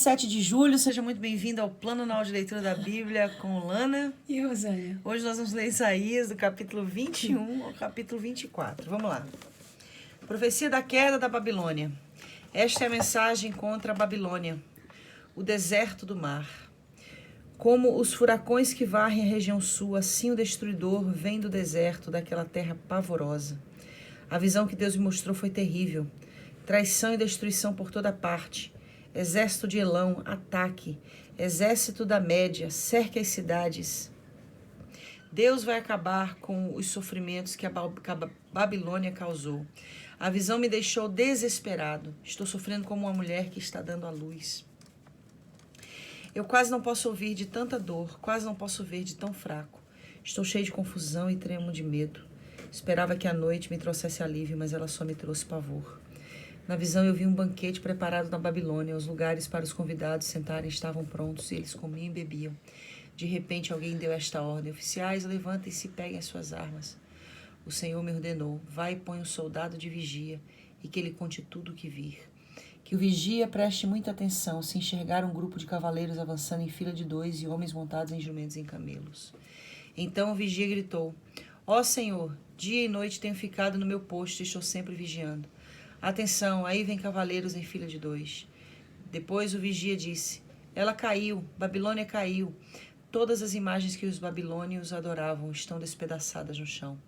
7 de julho, seja muito bem-vindo ao Plano Anual de Leitura da Bíblia com Lana e Rosânia. Hoje nós vamos ler Isaías do capítulo 21 ao capítulo 24. Vamos lá. Profecia da queda da Babilônia. Esta é a mensagem contra a Babilônia, o deserto do mar. Como os furacões que varrem a região sul, assim o destruidor vem do deserto, daquela terra pavorosa. A visão que Deus me mostrou foi terrível. Traição e destruição por toda parte. Exército de Elão, ataque. Exército da Média, cerque as cidades. Deus vai acabar com os sofrimentos que a Babilônia causou. A visão me deixou desesperado. Estou sofrendo como uma mulher que está dando à luz. Eu quase não posso ouvir de tanta dor, quase não posso ver de tão fraco. Estou cheio de confusão e tremo de medo. Esperava que a noite me trouxesse alívio, mas ela só me trouxe pavor. Na visão eu vi um banquete preparado na Babilônia. Os lugares para os convidados sentarem estavam prontos e eles comiam e bebiam. De repente alguém deu esta ordem: oficiais, levantem-se e peguem as suas armas. O Senhor me ordenou: vai e põe um soldado de vigia e que ele conte tudo o que vir. Que o vigia preste muita atenção se enxergar um grupo de cavaleiros avançando em fila de 2 e homens montados em jumentos e em camelos. Então o vigia gritou: ó Senhor, dia e noite tenho ficado no meu posto e estou sempre vigiando. Atenção, aí vem cavaleiros em fila de 2. Depois o vigia disse: ela caiu, Babilônia caiu. Todas as imagens que os babilônios adoravam estão despedaçadas no chão.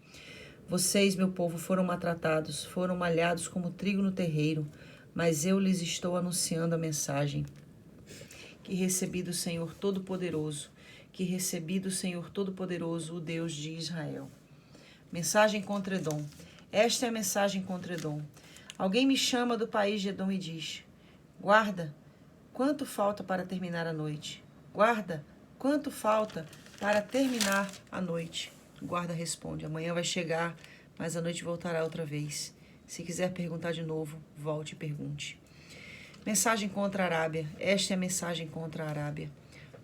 Vocês, meu povo, foram maltratados, foram malhados como trigo no terreiro, mas eu lhes estou anunciando a mensagem que recebi do Senhor Todo-Poderoso, o Deus de Israel. Mensagem contra Edom. Esta é a mensagem contra Edom. Alguém me chama do país de Edom e diz: guarda, quanto falta para terminar a noite? Guarda, quanto falta para terminar a noite? O guarda responde: amanhã vai chegar, mas a noite voltará outra vez. Se quiser perguntar de novo, volte e pergunte. Mensagem contra a Arábia. Esta é a mensagem contra a Arábia.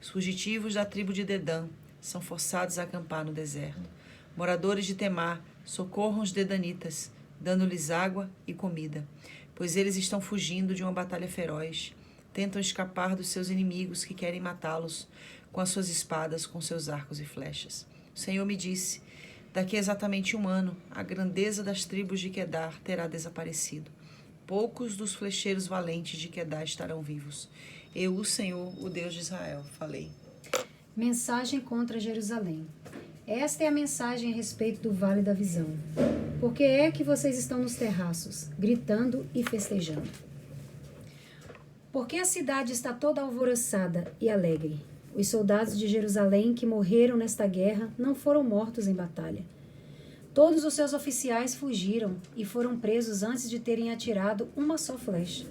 Os fugitivos da tribo de Dedã são forçados a acampar no deserto. Moradores de Temar, socorram os dedanitas, dando-lhes água e comida, pois eles estão fugindo de uma batalha feroz. Tentam escapar dos seus inimigos que querem matá-los com as suas espadas, com seus arcos e flechas. O Senhor me disse: daqui a exatamente 1 ano, a grandeza das tribos de Quedar terá desaparecido. Poucos dos flecheiros valentes de Quedar estarão vivos. Eu, o Senhor, o Deus de Israel, falei. Mensagem contra Jerusalém. Esta é a mensagem a respeito do Vale da Visão. Por que é que vocês estão nos terraços, gritando e festejando? Porque a cidade está toda alvoroçada e alegre. Os soldados de Jerusalém que morreram nesta guerra não foram mortos em batalha. Todos os seus oficiais fugiram e foram presos antes de terem atirado uma só flecha.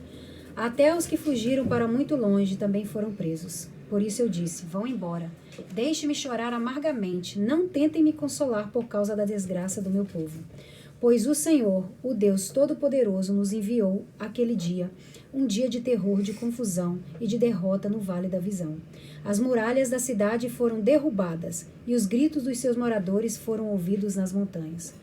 Até os que fugiram para muito longe também foram presos. Por isso eu disse: vão embora. Deixe-me chorar amargamente. Não tentem me consolar por causa da desgraça do meu povo. Pois o Senhor, o Deus Todo-Poderoso, nos enviou aquele dia, um dia de terror, de confusão e de derrota no Vale da Visão. As muralhas da cidade foram derrubadas e os gritos dos seus moradores foram ouvidos nas montanhas.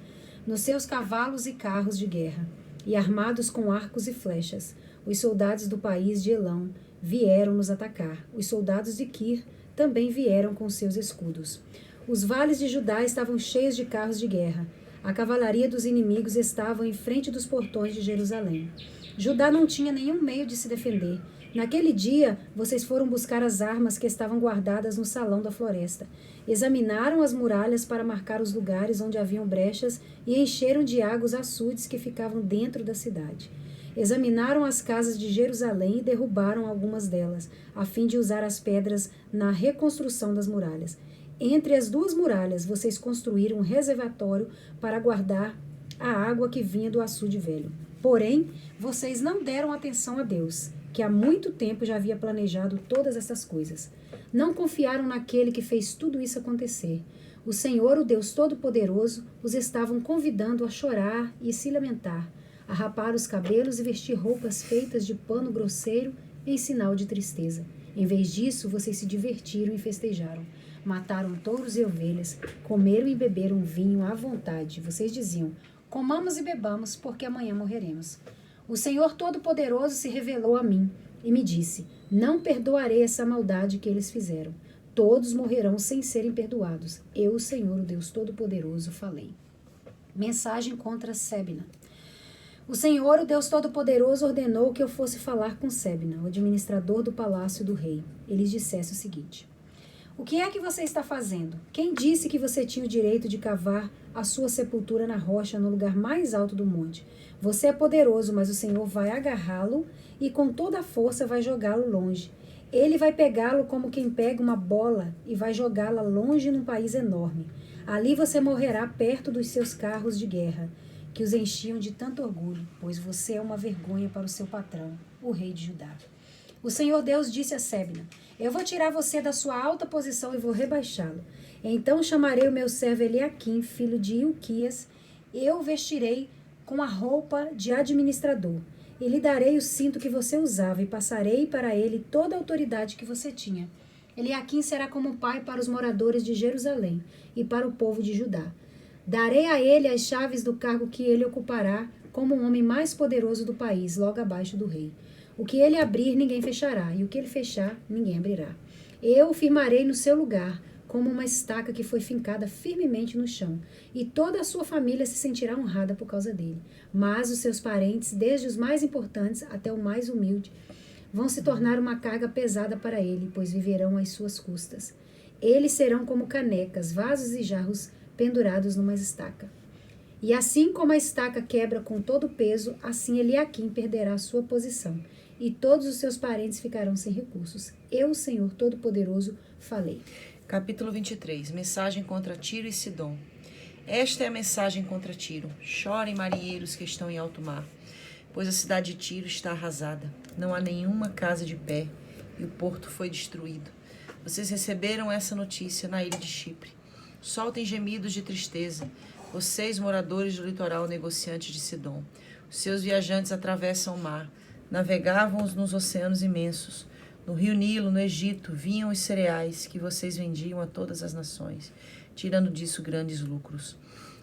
Nos seus cavalos e carros de guerra, e armados com arcos e flechas, os soldados do país de Elão vieram nos atacar. Os soldados de Quir também vieram com seus escudos. Os vales de Judá estavam cheios de carros de guerra. A cavalaria dos inimigos estava em frente dos portões de Jerusalém. Judá não tinha nenhum meio de se defender. Naquele dia, vocês foram buscar as armas que estavam guardadas no salão da floresta. Examinaram as muralhas para marcar os lugares onde haviam brechas e encheram de água os açudes que ficavam dentro da cidade. Examinaram as casas de Jerusalém e derrubaram algumas delas, a fim de usar as pedras na reconstrução das muralhas. Entre as 2 muralhas, vocês construíram um reservatório para guardar a água que vinha do açude velho. Porém, vocês não deram atenção a Deus, que há muito tempo já havia planejado todas essas coisas. Não confiaram naquele que fez tudo isso acontecer. O Senhor, o Deus Todo-Poderoso, os estavam convidando a chorar e se lamentar, a rapar os cabelos e vestir roupas feitas de pano grosseiro em sinal de tristeza. Em vez disso, vocês se divertiram e festejaram. Mataram touros e ovelhas, comeram e beberam vinho à vontade. Vocês diziam: comamos e bebamos, porque amanhã morreremos. O Senhor Todo-Poderoso se revelou a mim. e me disse: não perdoarei essa maldade que eles fizeram. Todos morrerão sem serem perdoados. Eu, o Senhor, o Deus Todo-Poderoso, falei. Mensagem contra Sebna. O Senhor, o Deus Todo-Poderoso, ordenou que eu fosse falar com Sebna, o administrador do palácio do rei. Ele dissesse o seguinte: o que é que você está fazendo? Quem disse que você tinha o direito de cavar a sua sepultura na rocha no lugar mais alto do monte? Você é poderoso, mas o Senhor vai agarrá-lo e com toda a força vai jogá-lo longe. Ele vai pegá-lo como quem pega uma bola e vai jogá-la longe num país enorme. Ali você morrerá perto dos seus carros de guerra, que os enchiam de tanto orgulho, pois você é uma vergonha para o seu patrão, o rei de Judá. O Senhor Deus disse a Sebna: eu vou tirar você da sua alta posição e vou rebaixá-lo. Então chamarei o meu servo Eliaquim, filho de Ilquias, eu o vestirei com a roupa de administrador. E lhe darei o cinto que você usava e passarei para ele toda a autoridade que você tinha. Eliaquim será como pai para os moradores de Jerusalém e para o povo de Judá. Darei a ele as chaves do cargo que ele ocupará como o homem mais poderoso do país, logo abaixo do rei. O que ele abrir, ninguém fechará, e o que ele fechar, ninguém abrirá. Eu o firmarei no seu lugar, como uma estaca que foi fincada firmemente no chão, e toda a sua família se sentirá honrada por causa dele. Mas os seus parentes, desde os mais importantes até o mais humilde, vão se tornar uma carga pesada para ele, pois viverão às suas custas. Eles serão como canecas, vasos e jarros pendurados numa estaca. E assim como a estaca quebra com todo o peso, assim Eliaquim perderá a sua posição, e todos os seus parentes ficarão sem recursos. Eu, o Senhor Todo-Poderoso, falei. Capítulo 23. Mensagem contra Tiro e Sidom. Esta é a mensagem contra Tiro. Chorem, marinheiros que estão em alto mar, pois a cidade de Tiro está arrasada. Não há nenhuma casa de pé, e o porto foi destruído. Vocês receberam essa notícia na ilha de Chipre. Soltem gemidos de tristeza, vocês, moradores do litoral, negociantes de Sidom. Os seus viajantes atravessam o mar, navegavam nos oceanos imensos. No rio Nilo, no Egito, vinham os cereais que vocês vendiam a todas as nações, tirando disso grandes lucros.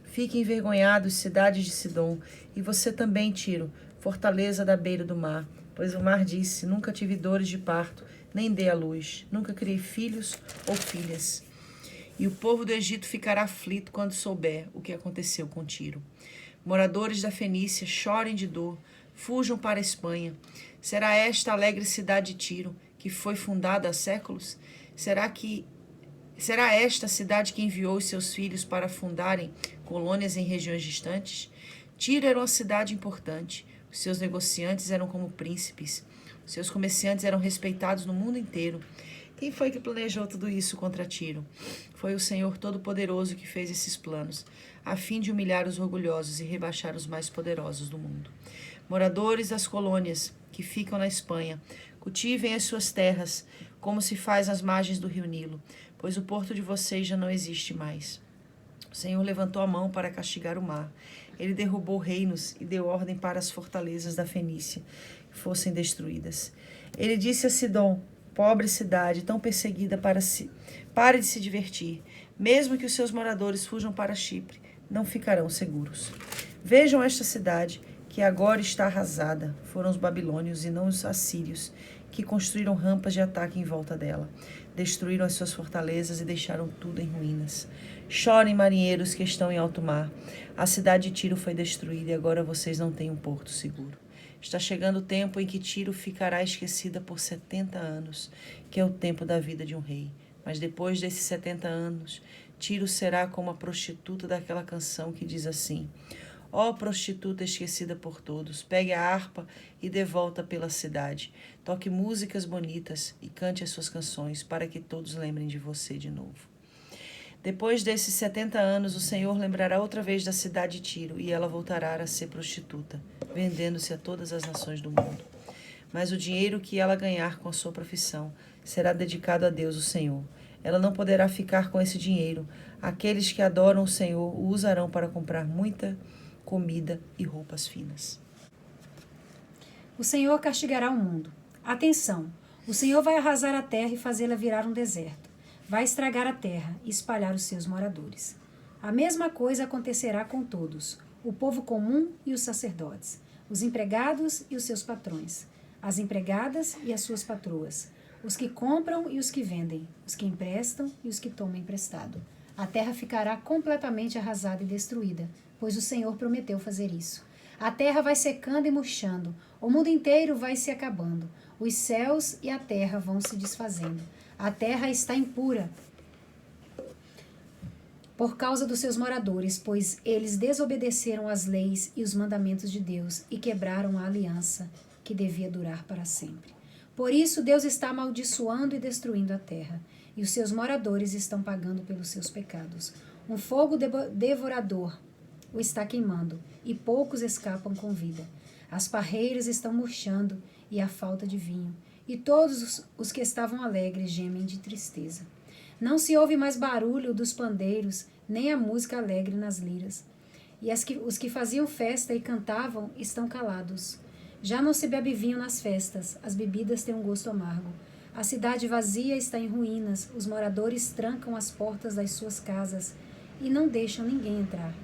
Fiquem envergonhados, cidades de Sidom, e você também, Tiro, fortaleza da beira do mar, pois o mar disse: nunca tive dores de parto, nem dei à luz, nunca criei filhos ou filhas. E o povo do Egito ficará aflito quando souber o que aconteceu com Tiro. Moradores da Fenícia, chorem de dor, fujam para a Espanha. Será esta a alegre cidade de Tiro, que foi fundada há séculos? Será esta a cidade que enviou os seus filhos para fundarem colônias em regiões distantes? Tiro era uma cidade importante. Os seus negociantes eram como príncipes. Os seus comerciantes eram respeitados no mundo inteiro. Quem foi que planejou tudo isso contra Tiro? Foi o Senhor Todo-Poderoso que fez esses planos, a fim de humilhar os orgulhosos e rebaixar os mais poderosos do mundo. Moradores das colônias que ficam na Espanha, cultivem as suas terras, como se faz nas margens do rio Nilo, pois o porto de vocês já não existe mais. O Senhor levantou a mão para castigar o mar. Ele derrubou reinos e deu ordem para as fortalezas da Fenícia que fossem destruídas. Ele disse a Sidom: pobre cidade, tão perseguida, pare de se divertir. Mesmo que os seus moradores fujam para Chipre, não ficarão seguros. Vejam esta cidade, que agora está arrasada. Foram os babilônios e não os assírios que construíram rampas de ataque em volta dela. Destruíram as suas fortalezas e deixaram tudo em ruínas. Chorem, marinheiros que estão em alto mar. A cidade de Tiro foi destruída e agora vocês não têm um porto seguro. Está chegando o tempo em que Tiro ficará esquecida por 70 anos, que é o tempo da vida de um rei. Mas depois desses 70 anos, Tiro será como a prostituta daquela canção que diz assim: ó prostituta esquecida por todos, pegue a harpa e dê volta pela cidade. Toque músicas bonitas e cante as suas canções para que todos lembrem de você de novo. Depois desses 70 anos, o Senhor lembrará outra vez da cidade de Tiro e ela voltará a ser prostituta, vendendo-se a todas as nações do mundo. Mas o dinheiro que ela ganhar com a sua profissão será dedicado a Deus, o Senhor. Ela não poderá ficar com esse dinheiro. Aqueles que adoram o Senhor o usarão para comprar muita comida e roupas finas. O Senhor castigará o mundo. Atenção! O Senhor vai arrasar a terra e fazê-la virar um deserto. Vai estragar a terra e espalhar os seus moradores. A mesma coisa acontecerá com todos, o povo comum e os sacerdotes, os empregados e os seus patrões. as empregadas e as suas patroas, os que compram e os que vendem, os que emprestam e os que tomam emprestado. A terra ficará completamente arrasada e destruída, pois o Senhor prometeu fazer isso. A terra vai secando e murchando, o mundo inteiro vai se acabando, os céus e a terra vão se desfazendo. A terra está impura por causa dos seus moradores, pois eles desobedeceram às leis e os mandamentos de Deus e quebraram a aliança que devia durar para sempre. Por isso, Deus está amaldiçoando e destruindo a terra, e os seus moradores estão pagando pelos seus pecados. Um fogo devorador o está queimando, e poucos escapam com vida. As parreiras estão murchando, e há falta de vinho, e todos os que estavam alegres gemem de tristeza. Não se ouve mais barulho dos pandeiros, nem a música alegre nas liras. E os que faziam festa e cantavam estão calados. Já não se bebe vinho nas festas, as bebidas têm um gosto amargo. A cidade vazia está em ruínas, os moradores trancam as portas das suas casas e não deixam ninguém entrar.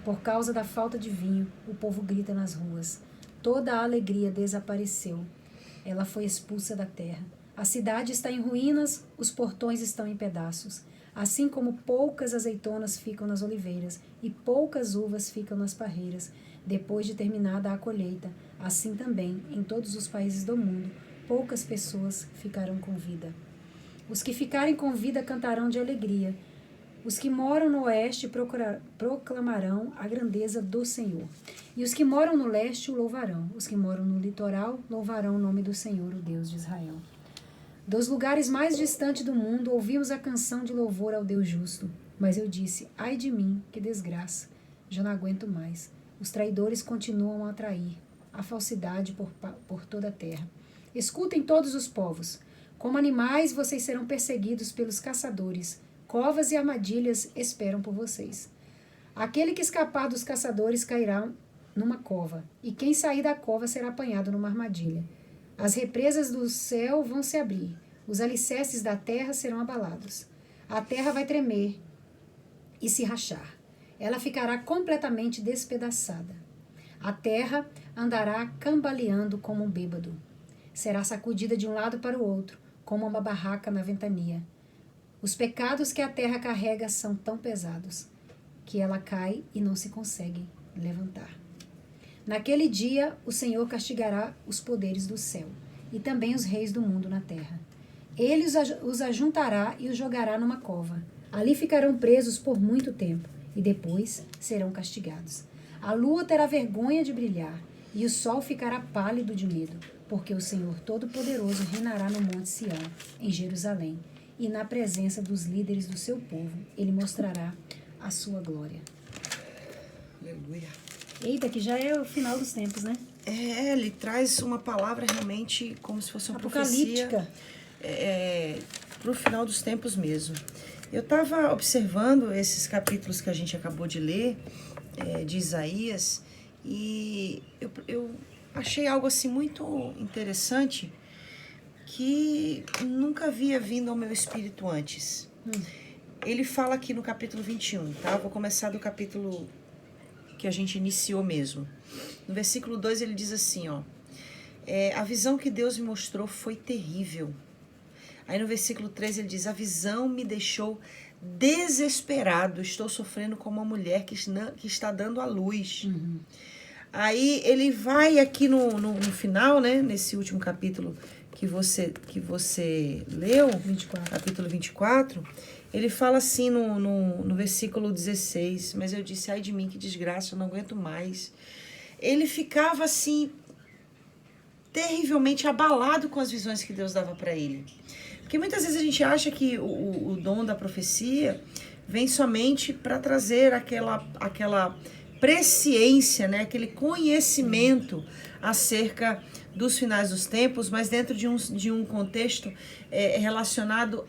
Por causa da falta de vinho, o povo grita nas ruas. Toda a alegria desapareceu. Ela foi expulsa da terra. A cidade está em ruínas, os portões estão em pedaços. Assim como poucas azeitonas ficam nas oliveiras e poucas uvas ficam nas parreiras, depois de terminada a colheita, assim também, em todos os países do mundo, poucas pessoas ficarão com vida. Os que ficarem com vida cantarão de alegria. Os que moram no oeste proclamarão a grandeza do Senhor. E os que moram no leste o louvarão. Os que moram no litoral louvarão o nome do Senhor, o Deus de Israel. Dos lugares mais distantes do mundo ouvimos a canção de louvor ao Deus justo. Mas eu disse, ai de mim, que desgraça, já não aguento mais. Os traidores continuam a trair, a falsidade por toda a terra. Escutem todos os povos. Como animais vocês serão perseguidos pelos caçadores. Covas e armadilhas esperam por vocês. Aquele que escapar dos caçadores cairá numa cova, e quem sair da cova será apanhado numa armadilha. As represas do céu vão se abrir, os alicerces da terra serão abalados. A terra vai tremer e se rachar. Ela ficará completamente despedaçada. A terra andará cambaleando como um bêbado. Será sacudida de um lado para o outro, como uma barraca na ventania. Os pecados que a terra carrega são tão pesados que ela cai e não se consegue levantar. Naquele dia, o Senhor castigará os poderes do céu e também os reis do mundo na terra. Ele os ajuntará e os jogará numa cova. Ali ficarão presos por muito tempo e depois serão castigados. A lua terá vergonha de brilhar e o sol ficará pálido de medo, porque o Senhor Todo-Poderoso reinará no Monte Sião, em Jerusalém, e na presença dos líderes do seu povo, ele mostrará a sua glória. Aleluia. Eita, que já é o final dos tempos, né? Ele traz uma palavra realmente como se fosse uma profecia para o final dos tempos mesmo. Eu estava observando esses capítulos que a gente acabou de ler, de Isaías, e eu achei algo assim muito interessante que nunca havia vindo ao meu espírito antes. Ele fala aqui no capítulo 21, tá? Vou começar do capítulo que a gente iniciou mesmo. No versículo 2 ele diz assim, ó, a visão que Deus me mostrou foi terrível. Aí no versículo 3 ele diz, a visão me deixou desesperado, estou sofrendo como uma mulher que está dando à luz. Uhum. Aí ele vai aqui no final, né, nesse último capítulo que você leu, 24. Capítulo 24, ele fala assim no versículo 16, mas eu disse, ai de mim, que desgraça, eu não aguento mais. Ele ficava assim, terrivelmente abalado com as visões que Deus dava para ele. Porque muitas vezes a gente acha que o dom da profecia vem somente para trazer aquela presciência, né? Aquele conhecimento acerca dos finais dos tempos, mas dentro de um contexto relacionado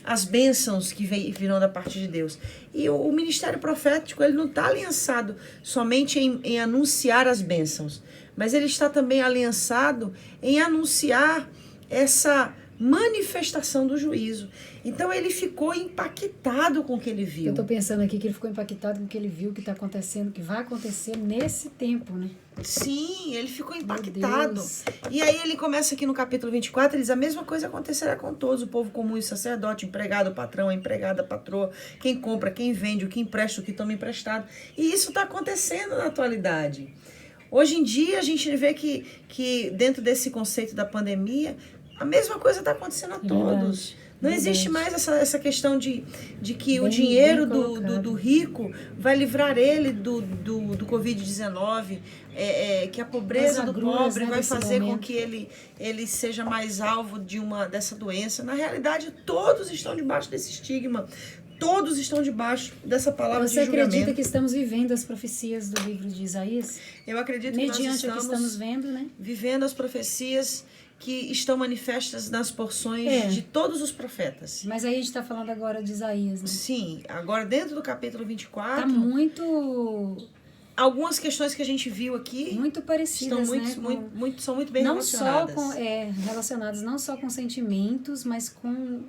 às bênçãos que virão da parte de Deus. E o ministério profético, ele não está aliançado somente em anunciar as bênçãos, mas ele está também aliançado em anunciar essa manifestação do juízo. Então ele ficou impactado com o que ele viu. Eu estou pensando aqui que ele ficou impactado com o que ele viu, que está acontecendo, que vai acontecer nesse tempo, né? Sim, ele ficou Meu impactado. Deus. E aí ele começa aqui no capítulo 24, ele diz, a mesma coisa acontecerá com todos, o povo comum e sacerdote, empregado, patrão, empregada, patroa, quem compra, quem vende, o que empresta, o que toma emprestado. E isso está acontecendo na atualidade. Hoje em dia a gente vê que dentro desse conceito da pandemia, a mesma coisa está acontecendo a todos. Não existe mais essa questão de que o dinheiro do rico vai livrar ele do Covid-19, que a pobreza do pobre vai fazer com que ele seja mais alvo dessa doença. Na realidade, todos estão debaixo desse estigma. Todos estão debaixo dessa palavra de julgamento. Você acredita que estamos vivendo as profecias do livro de Isaías? Eu acredito que nós mediante o que estamos vendo, né? Vivendo as profecias que estão manifestas nas porções de todos os profetas. Mas aí a gente está falando agora de Isaías, né? Sim, agora dentro do capítulo 24... Está muito... Algumas questões que a gente viu aqui... Muito parecidas, são muito bem relacionadas. Relacionadas não só com sentimentos, mas com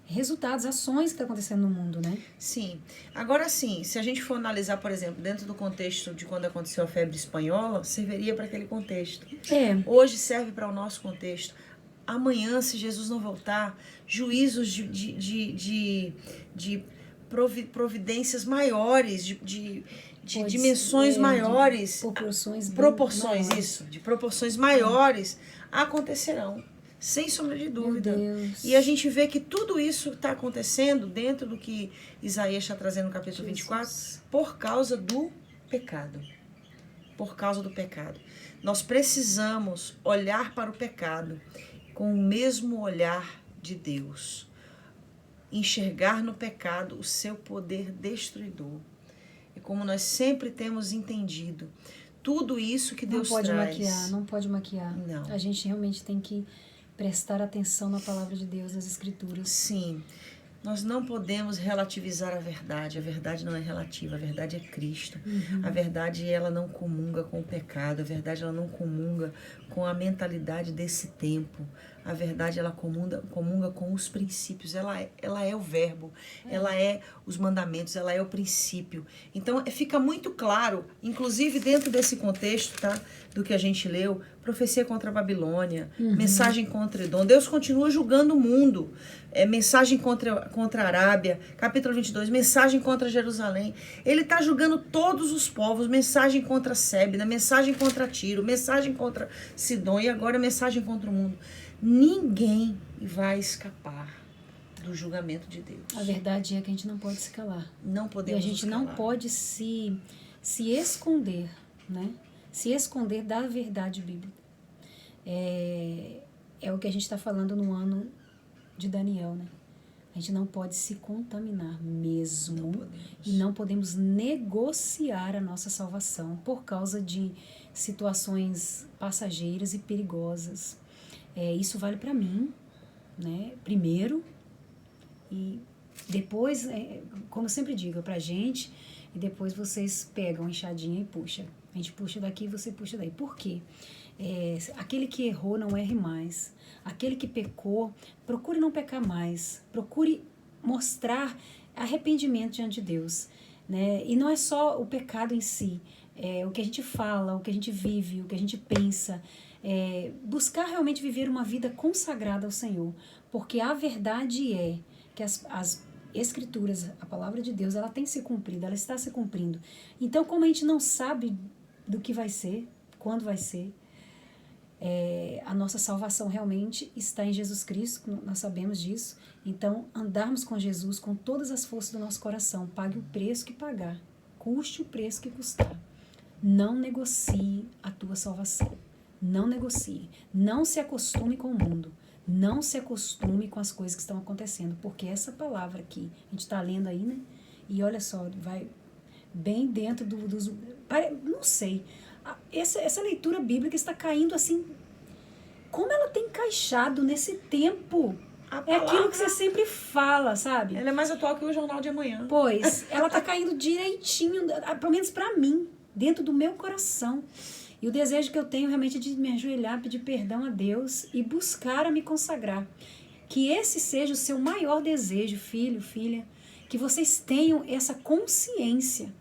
resultados, ações que estão acontecendo no mundo, né? Sim. Agora sim, se a gente for analisar, por exemplo, dentro do contexto de quando aconteceu a febre espanhola, serviria para aquele contexto. Hoje serve para o nosso contexto. Amanhã, se Jesus não voltar, juízos de providências maiores, de dimensões maiores, de proporções maiores acontecerão. Sem sombra de dúvida. E a gente vê que tudo isso está acontecendo dentro do que Isaías está trazendo no capítulo 24 por causa do pecado. Por causa do pecado. Nós precisamos olhar para o pecado com o mesmo olhar de Deus. Enxergar no pecado o seu poder destruidor. E como nós sempre temos entendido, tudo isso que Deus traz... Não pode maquiar. Não. A gente realmente tem que prestar atenção na palavra de Deus, nas Escrituras. Sim. Nós não podemos relativizar a verdade não é relativa, a verdade é Cristo. A verdade, ela não comunga com o pecado, a verdade, ela não comunga com a mentalidade desse tempo. A verdade, ela comunga com os princípios, ela é o verbo, ela é os mandamentos, ela é o princípio. Então, fica muito claro, inclusive dentro desse contexto, tá, do que a gente leu, profecia contra a Babilônia, mensagem contra Edom. Deus continua julgando o mundo. Mensagem contra a Arábia, capítulo 22, mensagem contra Jerusalém. Ele está julgando todos os povos, mensagem contra Sébina, mensagem contra Tiro, mensagem contra Sidom e agora mensagem contra o mundo. Ninguém vai escapar do julgamento de Deus. A verdade é que a gente não pode se calar. Não podemos. E a gente não pode se esconder, né? Se esconder da verdade bíblica. É o que a gente está falando no ano de Daniel, né? A gente não pode se contaminar mesmo. E não podemos negociar a nossa salvação por causa de situações passageiras e perigosas. Isso vale para mim, né? Primeiro, e depois, como eu sempre digo, é pra gente, e depois vocês pegam a enxadinha e puxa. A gente puxa daqui, você puxa daí. Por quê? Aquele que errou não erre mais. Aquele que pecou, procure não pecar mais. Procure mostrar arrependimento diante de Deus, né? E não é só o pecado em si. O que a gente fala, o que a gente vive, o que a gente pensa. Buscar realmente viver uma vida consagrada ao Senhor. Porque a verdade é que as Escrituras, a palavra de Deus, ela tem se cumprido, ela está se cumprindo. Então, como a gente não sabe do que vai ser, quando vai ser, a nossa salvação realmente está em Jesus Cristo, nós sabemos disso. Então, andarmos com Jesus com todas as forças do nosso coração, pague o preço que pagar, custe o preço que custar. Não negocie a tua salvação. Não negocie. Não se acostume com o mundo. Não se acostume com as coisas que estão acontecendo, porque essa palavra aqui, a gente está lendo aí, né? E olha só, vai bem dentro dos... Não sei. Essa leitura bíblica está caindo assim... Como ela tem encaixado nesse tempo? É aquilo que você sempre fala, sabe? Ela é mais atual que o Jornal de Amanhã. Pois, ela está caindo direitinho, pelo menos para mim, dentro do meu coração. E o desejo que eu tenho realmente é de me ajoelhar, pedir perdão a Deus e buscar a me consagrar. Que esse seja o seu maior desejo, filho, filha, que vocês tenham essa consciência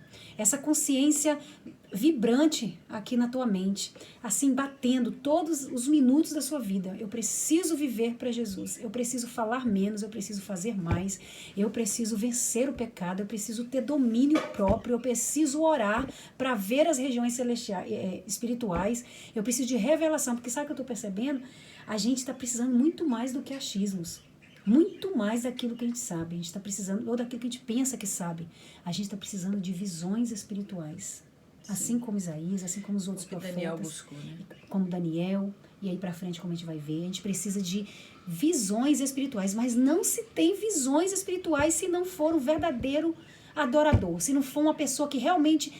vibrante aqui na tua mente, assim batendo todos os minutos da sua vida. Eu preciso viver para Jesus, eu preciso falar menos, eu preciso fazer mais, eu preciso vencer o pecado, eu preciso ter domínio próprio, eu preciso orar para ver as regiões celestiais, espirituais, eu preciso de revelação, porque sabe o que eu estou percebendo? A gente está precisando muito mais do que achismos. Muito mais daquilo que a gente sabe. A gente está precisando, ou daquilo que a gente pensa que sabe. A gente está precisando de visões espirituais. Sim. Assim como Isaías, assim como os outros profetas. Daniel buscou, né? Como Daniel, e aí para frente como a gente vai ver. A gente precisa de visões espirituais, mas não se tem visões espirituais se não for um verdadeiro adorador. Se não for uma pessoa que realmente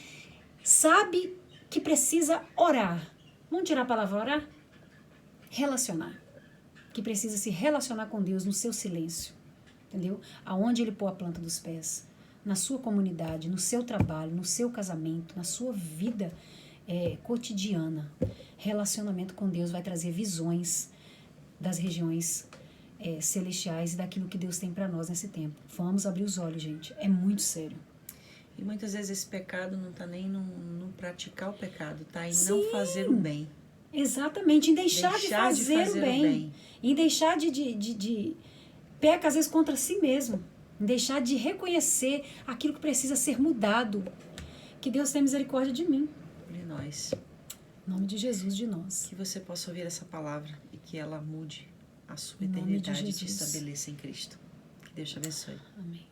sabe que precisa orar. Vamos tirar a palavra orar? Relacionar. Que precisa se relacionar com Deus no seu silêncio, entendeu? Aonde ele pôr a planta dos pés, na sua comunidade, no seu trabalho, no seu casamento, na sua vida cotidiana. Relacionamento com Deus vai trazer visões das regiões celestiais e daquilo que Deus tem para nós nesse tempo. Vamos abrir os olhos, gente. É muito sério. E muitas vezes esse pecado não está nem no praticar o pecado, está em Sim. não fazer o bem. Exatamente, em deixar de fazer o bem. Em deixar peca às vezes contra si mesmo. Em deixar de reconhecer aquilo que precisa ser mudado. Que Deus tenha misericórdia de mim. De nós. Em nome de Jesus, de nós. Que você possa ouvir essa palavra e que ela mude a sua eternidade e te estabeleça em Cristo. Que Deus te abençoe. Amém.